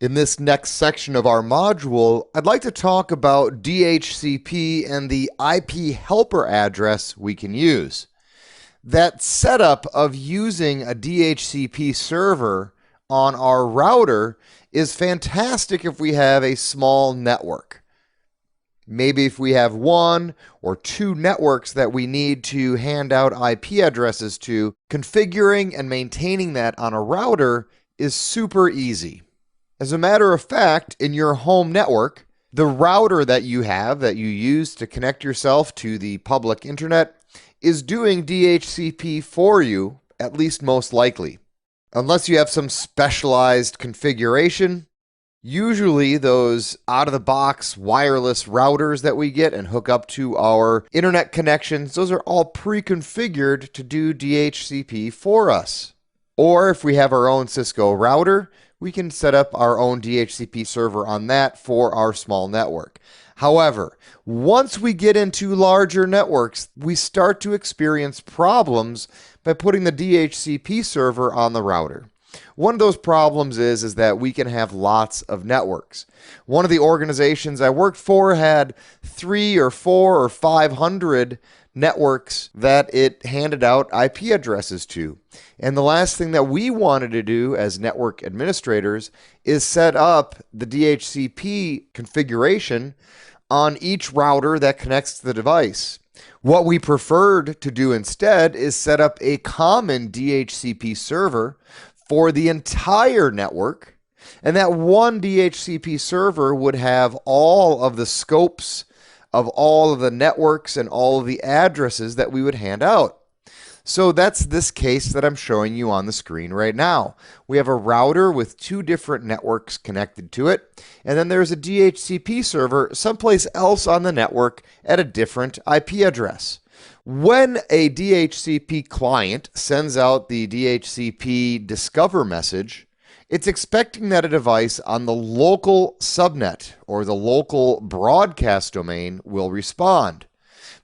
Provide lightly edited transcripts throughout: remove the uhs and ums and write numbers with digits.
In this next section of our module, I'd like to talk about DHCP and the IP helper address we can use. That setup of using a DHCP server on our router is fantastic if we have a small network. Maybe if we have one or two networks that we need to hand out IP addresses to, configuring and maintaining that on a router is super easy. As a matter of fact, in your home network, the router that you have that you use to connect yourself to the public internet is doing DHCP for you, at least most likely. Unless you have some specialized configuration, usually those out-of-the-box wireless routers that we get and hook up to our internet connections, those are all pre-configured to do DHCP for us. Or if we have our own Cisco router, we can set up our own DHCP server on that for our small network. However, once we get into larger networks, we start to experience problems by putting the DHCP server on the router. One of those problems is that we can have lots of networks. One of the organizations I worked for had 300 or 400 or 500 networks that it handed out IP addresses to. And the last thing that we wanted to do as network administrators is set up the DHCP configuration on each router that connects to the device. What we preferred to do instead is set up a common DHCP server for the entire network, and that one DHCP server would have all of the scopes of all of the networks and all of the addresses that we would hand out. So that's this case that I'm showing you on the screen right now. We have a router with two different networks connected to it, and then there's a DHCP server someplace else on the network at a different IP address. When a DHCP client sends out the DHCP discover message, it's expecting that a device on the local subnet or the local broadcast domain will respond.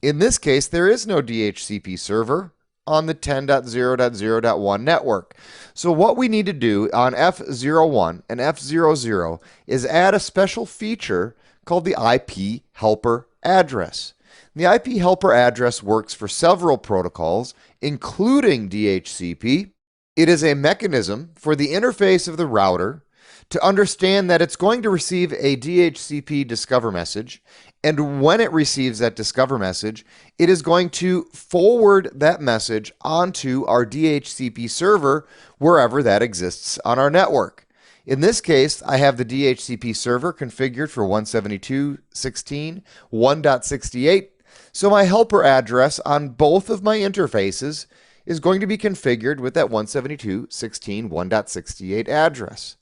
In this case, there is no DHCP server on the 10.0.0.1 network. So what we need to do on F01 and F00 is add a special feature called the IP Helper Address. The IP Helper Address works for several protocols, including DHCP. It is a mechanism for the interface of the router to understand that it's going to receive a DHCP discover message, and when it receives that discover message, it is going to forward that message onto our DHCP server wherever that exists on our network. In this case, I have the DHCP server configured for 172.16.1.68, so my helper address on both of my interfaces is going to be configured with that 172.16.1.68 address.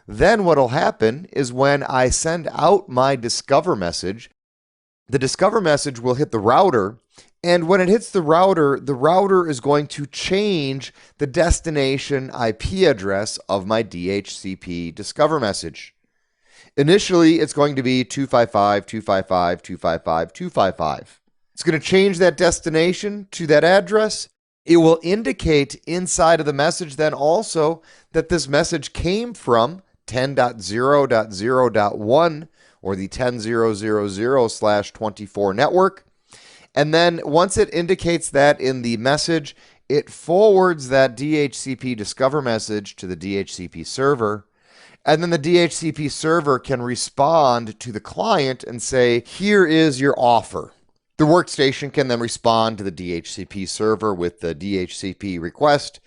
Then what will happen is when I send out my discover message, the discover message will hit the router, and when it hits the router is going to change the destination IP address of my DHCP discover message. Initially, it's going to be 255.255.255.255. It's going to change that destination to that address. It will indicate inside of the message then also that this message came from 10.0.0.1 or the 10.0.0.0/24 network. And then once it indicates that in the message, it forwards that DHCP discover message to the DHCP server. And then the DHCP server can respond to the client and say, here is your offer. The workstation can then respond to the DHCP server with the DHCP request.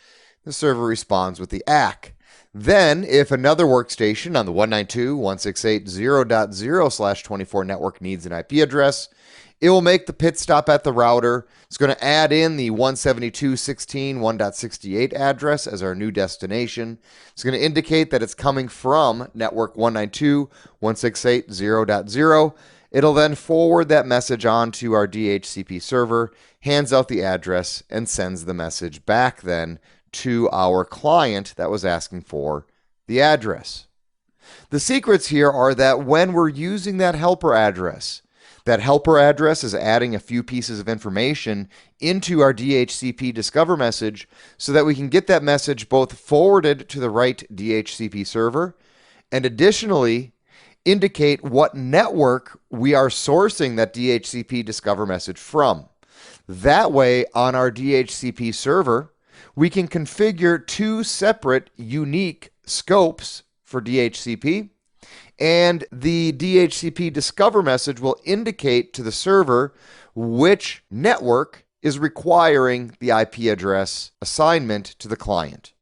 The server responds with the ACK. Then, if another workstation on the 192.168.0.0/24 network needs an IP address, it will make the pit stop at the router. It's going to add in the 172.16.1.68 address as our new destination. It's going to indicate that it's coming from network 192.168.0.0. It'll then forward that message on to our DHCP server, hands out the address, and sends the message back then to our client that was asking for the address. The secrets here are that when we're using that helper address is adding a few pieces of information into our DHCP discover message so that we can get that message both forwarded to the right DHCP server and additionally indicate what network we are sourcing that DHCP discover message from. That way, on our DHCP server, we can configure two separate unique scopes for DHCP, and the DHCP discover message will indicate to the server which network is requiring the IP address assignment to the client.